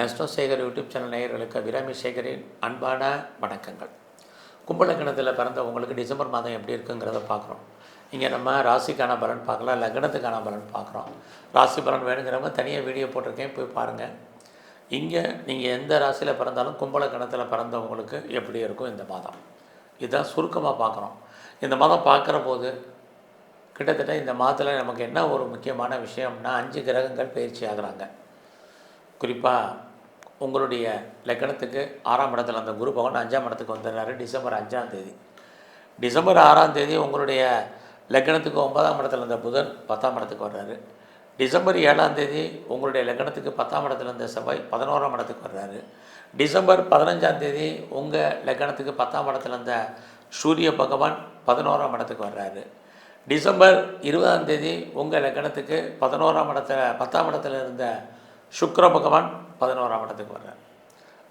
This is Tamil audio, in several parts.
அஸ்ட்ரோ சேகர் யூடியூப் சேனல் நேயர்களுக்கு அபிராமி சேகரின் அன்பான வணக்கங்கள். கும்பலக்கணத்தில் பிறந்த உங்களுக்கு டிசம்பர் மாதம் எப்படி இருக்குங்கிறத பார்க்குறோம். இங்கே நம்ம ராசிக்கான பலன் பார்க்கலாம், லக்னத்துக்கான பலன் பார்க்குறோம். ராசி பலன் வேணுங்கிறவங்க தனியாக வீடியோ போட்டிருக்கேன், போய் பாருங்கள். இங்கே நீங்கள் எந்த ராசியில் பிறந்தாலும் கும்பலக்கணத்தில் பிறந்தவங்களுக்கு எப்படி இருக்கும் இந்த மாதம், இதுதான் சுருக்கமாக பார்க்குறோம். இந்த மாதம் பார்க்குற போது கிட்டத்தட்ட இந்த மாதத்தில் நமக்கு என்ன ஒரு முக்கியமான விஷயம்னா 5 கிரகங்கள் பயிற்சி ஆகிறாங்க. குறிப்பாக உங்களுடைய லக்கணத்துக்கு 6ஆம் இடத்துல அந்த குரு பகவான் 5ஆம் இடத்துக்கு வந்துடுறாரு டிசம்பர் 5ஆம் தேதி. டிசம்பர் 6ஆம் தேதி உங்களுடைய லக்கணத்துக்கு 9ஆம் இடத்துல இருந்த புதன் 10ஆம் இடத்துக்கு வர்றாரு. டிசம்பர் 7ஆம் தேதி உங்களுடைய லக்கணத்துக்கு 10ஆம் இடத்துல இருந்த செவ்வாய் 11ஆம் இடத்துக்கு வர்றாரு. டிசம்பர் 15ஆம் தேதி உங்கள் லக்கணத்துக்கு 10ஆம் இடத்துல இருந்த சூரிய பகவான் 11ஆம் இடத்துக்கு வர்றாரு. டிசம்பர் 20ஆம் தேதி உங்கள் லக்கணத்துக்கு 10ஆம் இடத்துல இருந்த சுக்கிர பகவான் 11ஆம் இடத்துக்கு வர்றார்.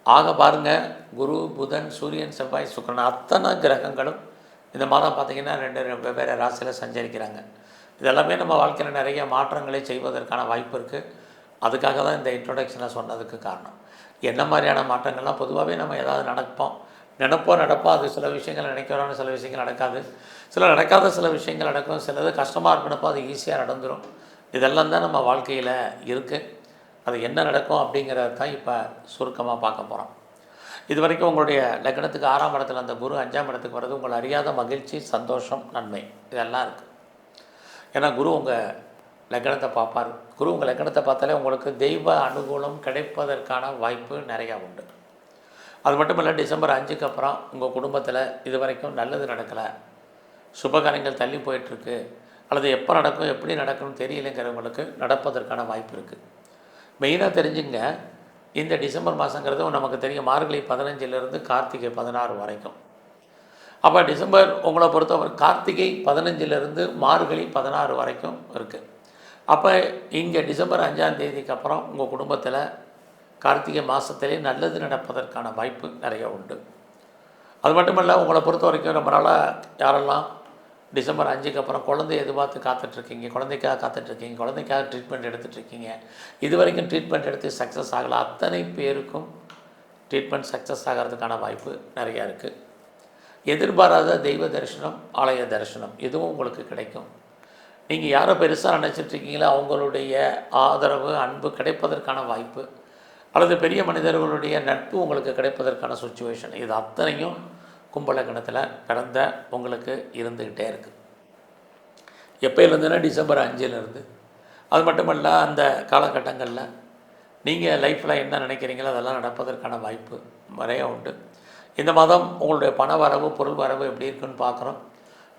ஆக பாருங்கள், குரு புதன் சூரியன் செவ்வாய் சுக்கிரன் அத்தனை கிரகங்களும் இந்த மாதம் பார்த்திங்கன்னா 2 வெவ்வேறு ராசியில் சஞ்சரிக்கிறாங்க. இதெல்லாமே நம்ம வாழ்க்கையில் நிறைய மாற்றங்களை செய்வதற்கான வாய்ப்பு இருக்குது. அதுக்காக தான் இந்த இன்ட்ரொடக்ஷனை சொன்னதுக்கு காரணம். என்ன மாதிரியான மாற்றங்கள்லாம் பொதுவாகவே நம்ம ஏதாவது நினைப்போம் அது சில விஷயங்கள் நினைக்கிறோன்னு சில விஷயங்கள் நடக்காது, நடக்காத சில விஷயங்கள் நடக்கும், சிலது கஷ்டமாக இருக்கிறப்போ அது ஈஸியாக நடந்துடும். இதெல்லாம் தான் நம்ம வாழ்க்கையில் இருக்குது. அது என்ன நடக்கும் அப்படிங்கிறத தான் இப்போ சுருக்கமாக பார்க்க போகிறோம். இது வரைக்கும் உங்களுடைய லக்னத்துக்கு 6ஆம் இடத்துல அந்த குரு 5ஆம் இடத்துக்கு வர்றது உங்களை அறியாத மகிழ்ச்சி, சந்தோஷம், நன்மை இதெல்லாம் இருக்குது. ஏன்னா குரு உங்கள் லக்னத்தை பார்ப்பார். குரு உங்கள் லக்னத்தை பார்த்தாலே உங்களுக்கு தெய்வ அனுகூலம் கிடைப்பதற்கான வாய்ப்பு நிறையா உண்டு. அது மட்டும் இல்லை, டிசம்பர் 5க்கு அப்புறம் உங்கள் குடும்பத்தில் இது வரைக்கும் நல்லது நடக்கலை, சுபகாரியங்கள் தள்ளி போயிட்டுருக்கு, அல்லது எப்போ நடக்கும் எப்படி நடக்கும்னு தெரியலைங்கிறவங்களுக்கு நடப்பதற்கான வாய்ப்பு இருக்குது. மெயினாக தெரிஞ்சுங்க, இந்த டிசம்பர் மாதங்கிறது நமக்கு தெரியும் மார்கழி 15லேருந்து கார்த்திகை 16 வரைக்கும். அப்போ டிசம்பர் உங்களை பொறுத்தவரை கார்த்திகை 15லேருந்து மார்கழி 16 வரைக்கும் இருக்குது. அப்போ இங்கே டிசம்பர் 5ஆம் தேதிக்கு அப்புறம் உங்கள் குடும்பத்தில் கார்த்திகை மாதத்திலே நல்லது நடப்பதற்கான வாய்ப்பு நிறைய உண்டு. அது மட்டும் இல்லை, உங்களை பொறுத்த வரைக்கும் ரொம்ப நாளாக யாரெல்லாம் டிசம்பர் 5க்கு அப்புறம் குழந்தை எதிர்பார்த்து காத்துட்ருக்கீங்க, குழந்தைக்காக ட்ரீட்மெண்ட் எடுத்துகிட்ருக்கீங்க, இது வரைக்கும் ட்ரீட்மெண்ட் எடுத்து சக்ஸஸ் ஆகலை, அத்தனை பேருக்கும் ட்ரீட்மெண்ட் சக்ஸஸ் ஆகிறதுக்கான வாய்ப்பு நிறையா இருக்குது. எதிர்பாராத தெய்வ தரிசனம், ஆலய தரிசனம் இதுவும் உங்களுக்கு கிடைக்கும். நீங்கள் யாரை பெருசாக நினச்சிட்ருக்கீங்களோ அவங்களுடைய ஆதரவு, அன்பு கிடைப்பதற்கான வாய்ப்பு, அல்லது பெரிய மனிதர்களுடைய நட்பு உங்களுக்கு கிடைப்பதற்கான சுச்சுவேஷன், இது அத்தனையும் கும்பலக்கணத்தில் பிறந்த உங்களுக்கு இருந்துக்கிட்டே இருக்குது. எப்போலேருந்துன்னா டிசம்பர் 5லேருந்து. அது மட்டுமல்ல, அந்த காலகட்டங்களில் நீங்கள் லைஃப்பில் என்ன நினைக்கிறீங்களோ அதெல்லாம் நடப்பதற்கான வாய்ப்பு நிறையா உண்டு. இந்த மாதம் உங்களுடைய பண வரவு, பொருள் வரவு எப்படி இருக்குன்னு பார்க்குறோம்.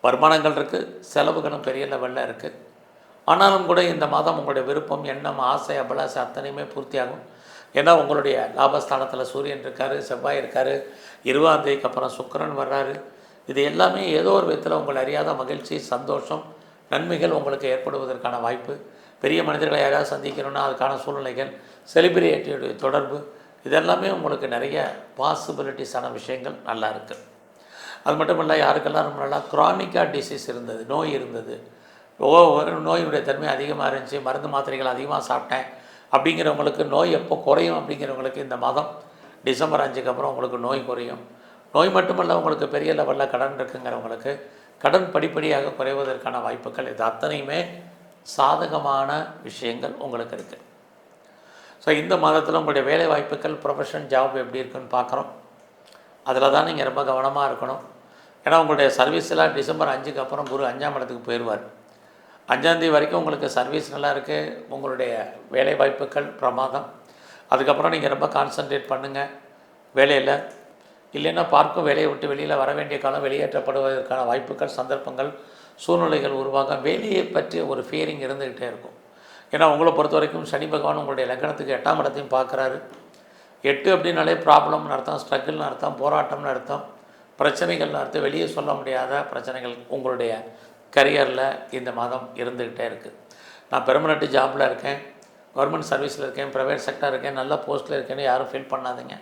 வருமானங்கள் இருக்குது, செலவுகளும் பெரிய லெவலில் இருக்குது. ஆனாலும் கூட இந்த மாதம் உங்களுடைய விருப்பம், எண்ணம், ஆசை, அபிலாசை அத்தனையுமே பூர்த்தியாகும். ஏன்னா உங்களுடைய லாபஸ்தானத்தில் சூரியன் இருக்கார், செவ்வாய் இருக்கார், 20ஆம் தேதிக்கு அப்புறம் சுக்கிரன் வர்றாரு. இது எல்லாமே ஏதோ ஒரு விதத்தில் உங்களை அறியாத மகிழ்ச்சி, சந்தோஷம், நன்மைகள் உங்களுக்கு ஏற்படுவதற்கான வாய்ப்பு. பெரிய மனிதர்களை யாராவது சந்திக்கணும்னா அதுக்கான சூழ்நிலைகள், செலிபிரிட்டியுடைய தொடர்பு, இதெல்லாமே உங்களுக்கு நிறைய பாசிபிலிட்டிஸான விஷயங்கள் நல்லா இருக்குது. அது மட்டும் இல்லை, யாருக்கெல்லாம் ரொம்ப நல்லா க்ரானிக்காக டிசீஸ் இருந்தது, நோய் இருந்தது, நோயுடைய தன்மை அதிகமாக இருந்துச்சு, மருந்து மாத்திரைகள் அதிகமாக சாப்பிட்டேன் அப்படிங்கிறவங்களுக்கு நோய் எப்போ குறையும் அப்படிங்கிறவங்களுக்கு இந்த மாதம் டிசம்பர் 5க்கு அப்புறம் உங்களுக்கு நோய் குறையும். நோய் மட்டுமல்ல, உங்களுக்கு பெரிய லெவலில் கடன் இருக்குங்கிறவங்களுக்கு கடன் படிப்படியாக குறைவதற்கான வாய்ப்புகள், இது அத்தனையுமே சாதகமான விஷயங்கள் உங்களுக்கு இருக்குது. ஸோ இந்த மாதத்தில் உங்களுடைய வேலை வாய்ப்புகள், ப்ரொஃபஷன், ஜாப் எப்படி இருக்குன்னு பார்க்குறோம். அதில் தான் நீங்கள் ரொம்ப கவனமாக இருக்கணும். ஏன்னா உங்களுடைய சர்வீஸில் டிசம்பர் 5க்கு அப்புறம் குரு 5ஆம் இடத்துக்கு போயிடுவார். 5ஆம் தேதி வரைக்கும் உங்களுக்கு சர்வீஸ் நல்லா இருக்குது, உங்களுடைய வேலை வாய்ப்புகள் பிரமாதம். அதுக்கப்புறம் நீங்கள் ரொம்ப கான்சன்ட்ரேட் பண்ணுங்கள் வேலையில். இல்லைன்னா பார்க்கும் வேலையை விட்டு வெளியில் வர வேண்டிய காலம், வெளியேற்றப்படுவதற்கான வாய்ப்புகள், சந்தர்ப்பங்கள், சூழ்நிலைகள் உருவாக வேலையை பற்றி ஒரு ஃபியரிங் இருந்துக்கிட்டே இருக்கும். ஏன்னா உங்களை பொறுத்த வரைக்கும் சனி பகவான் உங்களுடைய லக்னத்துக்கு 8ஆம் இடத்தையும் பார்க்குறாரு. 8 அப்படின்னாலே ப்ராப்ளம்னு அர்த்தம், ஸ்ட்ரகிள்னு அர்த்தம், போராட்டம்னு அர்த்தம், பிரச்சனைகள்னு அர்த்தம், வெளியே சொல்ல முடியாத பிரச்சனைகள் உங்களுடைய கரியரில் இந்த மாதம் இருந்துக்கிட்டே இருக்குது. நான் பெர்மனெண்ட் ஜாபில் இருக்கேன், கவர்மெண்ட் சர்வீஸில் இருக்கேன், ப்ரைவேட் செக்டர் இருக்கேன், நல்ல போஸ்ட்டில் இருக்கேன்னு யாரும் ஃபீல் பண்ணாதீங்க.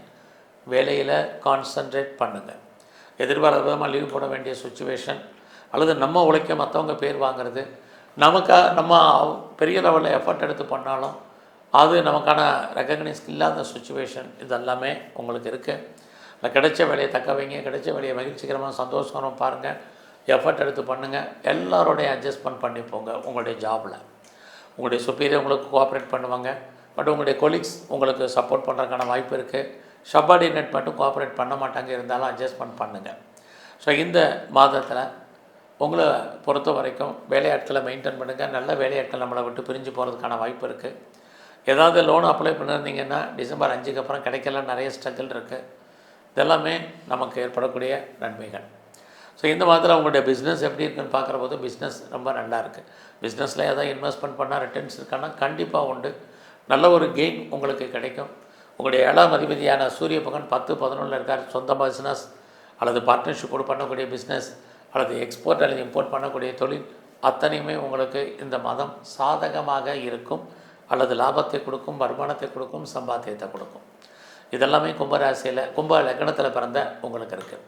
வேலையில் கான்சன்ட்ரேட் பண்ணுங்கள். எதிர்பாராத விதமாக லீவ் போட வேண்டிய சுச்சுவேஷன், அல்லது நம்ம உழைக்க மற்றவங்க பேர் வாங்கிறது, நம்ம பெரிய லெவலில் எஃபர்ட் எடுத்து பண்ணாலும் அது நமக்கான ரெக்கக்னைஸ் இல்லாத சுச்சுவேஷன் இதெல்லாமே உங்களுக்கு இருக்குது. கிடைச்ச வேலையை தக்க வைங்க, கிடைச்ச வேலையை மகிழ்ச்சிகரமாக சந்தோஷகரமாக பாருங்கள், எஃபர்ட் எடுத்து பண்ணுங்கள். எல்லாரோடைய அட்ஜஸ்ட்மெண்ட் பண்ணி போங்க. உங்களுடைய ஜாபில் உங்களுடைய சுப்பீரியர் உங்களுக்கு கோஆப்ரேட் பண்ணுவாங்க, பட் உங்களுடைய கொலீக்ஸ் உங்களுக்கு சப்போர்ட் பண்ணுறதுக்கான வாய்ப்பு இருக்குது. சப்பார்டினேட் மட்டும் கோஆப்ரேட் பண்ண மாட்டாங்க, இருந்தாலும் அட்ஜஸ்ட்மெண்ட் பண்ணுங்கள். ஸோ இந்த மாதத்தில் உங்களை பொறுத்த வரைக்கும் வேலையாட்களை மெயின்டைன் பண்ணுங்கள். நல்ல வேலையாட்கள் நம்மளை விட்டு பிரிஞ்சு போகிறதுக்கான வாய்ப்பு இருக்குது. ஏதாவது லோன் அப்ளை பண்ணியிருந்தீங்கன்னா டிசம்பர் 5க்கு அப்புறம் கிடைக்கல, நிறைய ஸ்ட்ரகிள் இருக்குது. இதெல்லாமே நமக்கு ஏற்படக்கூடிய நன்மைகள். ஸோ இந்த மாதத்தில் உங்களுடைய பிஸ்னஸ் எப்படி இருக்குன்னு பார்க்குற போது பிஸ்னஸ் ரொம்ப நல்லா இருக்குது. பிஸ்னஸில் ஏதாவது இன்வெஸ்ட்மெண்ட் பண்ணால் ரிட்டர்ன்ஸ் இருக்கான்னா கண்டிப்பாக உண்டு. நல்ல ஒரு கெயின் உங்களுக்கு கிடைக்கும். உங்களுடைய 7ஆம் அதிபதியான சூரிய பகவான் 10, 11 இருக்கார். சொந்த பிஸ்னஸ் அல்லது பார்ட்னர்ஷிப்போடு பண்ணக்கூடிய பிஸ்னஸ் அல்லது எக்ஸ்போர்ட் அல்லது இம்போர்ட் பண்ணக்கூடிய தொழில் அத்தனையுமே உங்களுக்கு இந்த மாதம் சாதகமாக இருக்கும். அல்லது லாபத்தை கொடுக்கும், வருமானத்தை கொடுக்கும், சம்பாத்தியத்தை கொடுக்கும். இதெல்லாமே கும்பராசியில் கும்ப லக்னத்தில் பிறந்த உங்களுக்கு இருக்குது.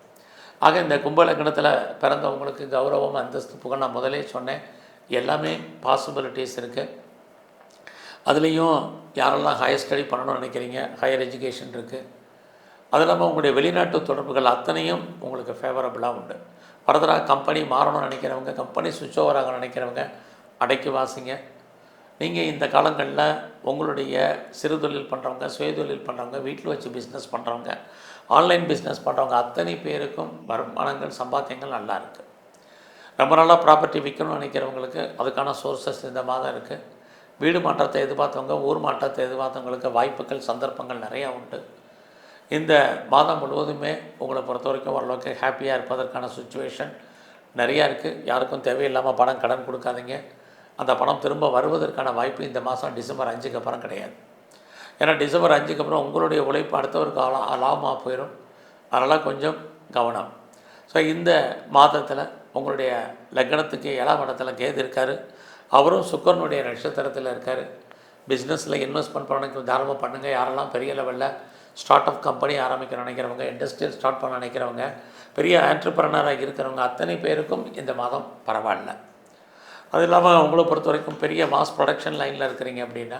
ஆக இந்த கும்ப லக்னத்தில் பிறந்தவங்களுக்கு கௌரவம், அந்தஸ்து, புகழ் நான் முதலே சொன்னேன், எல்லாமே பாசிபிலிட்டிஸ் இருக்குது. அதுலேயும் யாரெல்லாம் ஹையர் ஸ்டடி பண்ணணும்னு நினைக்கிறீங்க, ஹையர் எஜுகேஷன் இருக்குது. அது இல்லாமல் உங்களுடைய வெளிநாட்டு தொடர்புகள் அத்தனையும் உங்களுக்கு ஃபேவரபுளாக உண்டு. ஃபர்தராக கம்பெனி மாறணும்னு நினைக்கிறவங்க, கம்பெனி சுவிட்ச் ஓவர் ஆக நினைக்கிறவங்க அடைக்கி வாசிங்க. நீங்கள் இந்த காலங்களில் உங்களுடைய சிறு தொழில் பண்ணுறவங்க, சுயதொழில் பண்ணுறவங்க, வீட்டில் வச்சு பிஸ்னஸ் பண்ணுறவங்க, ஆன்லைன் பிஸ்னஸ் பண்ணுறவங்க அத்தனை பேருக்கும் வருமானங்கள், சம்பாத்தியங்கள் நல்லா இருக்குது. ரொம்ப நாளாக ப்ராப்பர்ட்டி விற்கணும்னு நினைக்கிறவங்களுக்கு அதுக்கான சோர்ஸஸ் இந்த மாதம் இருக்குது. வீடு மாற்றத்தை எதிர்பார்த்தவங்க, ஊர் மாற்றத்தை எதிர்பார்த்தவங்களுக்கு வாய்ப்புகள், சந்தர்ப்பங்கள் நிறையா உண்டு. இந்த மாதம் முழுவதுமே உங்களை பொறுத்த வரைக்கும் ஓரளவுக்கு ஹாப்பியாக இருப்பதற்கான சுச்சுவேஷன் நிறையா இருக்குது. யாருக்கும் தேவையில்லாமல் பணம் கடன் கொடுக்காதீங்க. அந்த பணம் திரும்ப வருவதற்கான வாய்ப்பு இந்த மாதம் டிசம்பர் 5க்கு அப்புறம் கிடையாது. ஏன்னா டிசம்பர் 5க்கு அப்புறம் உங்களுடைய உழைப்பு அடுத்தவருக்கு லாபமாக போயிடும். அதனால் கொஞ்சம் கவனம். ஸோ இந்த மாதத்தில் உங்களுடைய லக்னத்துக்கு 7ஆம் இடத்துல கேது இருக்கார். அவரும் சுக்கரனுடைய நட்சத்திரத்தில் இருக்கார். பிஸ்னஸில் இன்வெஸ்ட்மெண்ட் பண்ண தாராளமாக பண்ணுங்கள். யாரெல்லாம் பெரிய லெவலில் ஸ்டார்ட் அப் கம்பெனி ஆரம்பிக்க நினைக்கிறவங்க, இண்டஸ்ட்ரியல் ஸ்டார்ட் பண்ண நினைக்கிறவங்க, பெரிய ஆண்டர்பிரனராக இருக்கிறவங்க அத்தனை பேருக்கும் இந்த மாதம் பரவாயில்ல. அது இல்லாமல் உங்களை பொறுத்த வரைக்கும் பெரிய மாஸ் ப்ரொடக்ஷன் லைனில் இருக்கிறீங்க அப்படின்னா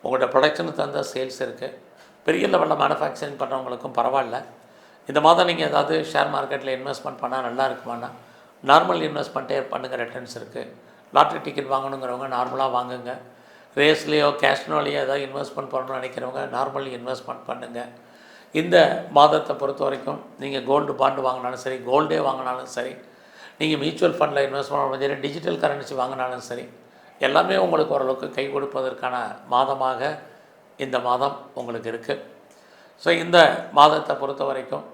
உங்களோட ப்ரொடக்ஷனுக்கு தகுந்த சேல்ஸ் இருக்குது. பெரிய லெவலில் மேனுஃபேக்சரிங் பண்ணுறவங்களுக்கும் பரவாயில்ல. இந்த மாதம் நீங்கள் ஏதாவது ஷேர் மார்க்கெட்டில் இன்வெஸ்ட்மெண்ட் பண்ணால் நல்லா இருக்குமானா நார்மல் இன்வெஸ்ட்மெண்ட்டே பண்ணுங்கள், ரிட்டர்ன்ஸ் இருக்குது. லாட்ரி டிக்கெட் வாங்கணுங்கிறவங்க நார்மலாக வாங்குங்க. ரேஸ்லேயோ கேஷ்னோலையோ ஏதாவது இன்வெஸ்ட்மெண்ட் பண்ணணும்னு நினைக்கிறவங்க நார்மல் இன்வெஸ்ட்மெண்ட் பண்ணுங்கள். இந்த மாதத்தை பொறுத்த வரைக்கும் நீங்கள் கோல்டு பாண்டு வாங்கினாலும் சரி, கோல்டே வாங்கினாலும் சரி, நீங்கள் மியூச்சுவல் ஃபண்டில் இன்வெஸ்ட் பண்ணாலும் சரி, டிஜிட்டல் கரன்சி வாங்கினாலும் சரி, எல்லாமே உங்களுக்கு ஓரளவுக்கு கை கொடுப்பதற்கான மாதமாக இந்த மாதம் உங்களுக்கு இருக்குது. ஸோ இந்த மாதத்தை பொறுத்த வரைக்கும்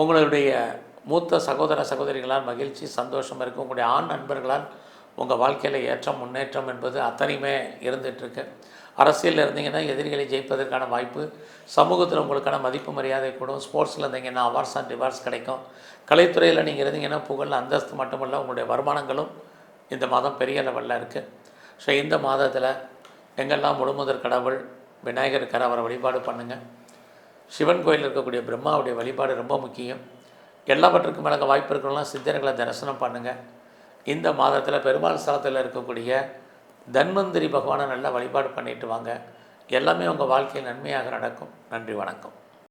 உங்களுடைய மூத்த சகோதர சகோதரிகளால் மகிழ்ச்சி, சந்தோஷம் இருக்குது. உங்களுடைய ஆண் நண்பர்களால் உங்கள் வாழ்க்கையில் ஏற்றம், முன்னேற்றம் என்பது அத்தனையுமே இருந்துகிட்ருக்கு. அரசியலில் இருந்தீங்கன்னா எதிரிகளை ஜெயிப்பதற்கான வாய்ப்பு, சமூகத்தில் உங்களுக்கான மதிப்பு மரியாதை கூடும். ஸ்போர்ட்ஸில் இருந்தீங்கன்னா அவார்ட்ஸ் அண்ட் ரிவார்ட்ஸ் கிடைக்கும். கலைத்துறையில் நீங்கள் இருந்தீங்கன்னா புகழ், அந்தஸ்து மட்டுமல்ல உங்களுடைய வருமானங்களும் இந்த மாதம் பெரிய லெவலில் இருக்குது. ஸோ இந்த மாதத்தில் எங்கெல்லாம் முழுமுதற் கடவுள் விநாயகர் இருக்கார், அவரை வழிபாடு பண்ணுங்கள். சிவன் கோயில் இருக்கக்கூடிய பிரம்மாவுடைய வழிபாடு ரொம்ப முக்கியம். எல்லாவற்றுக்கும் மேலே வாய்ப்பு இருக்கிறவங்களாம் சித்தர்களை தரிசனம் பண்ணுங்கள். இந்த மாதத்தில் பெருமாள் ஸ்தலத்தில் இருக்கக்கூடிய தன்வந்திரி பகவானை நல்லா வழிபாடு பண்ணிட்டு வாங்க. எல்லாமே உங்கள் வாழ்க்கையில் நன்மையாக நடக்கும். நன்றி, வணக்கம்.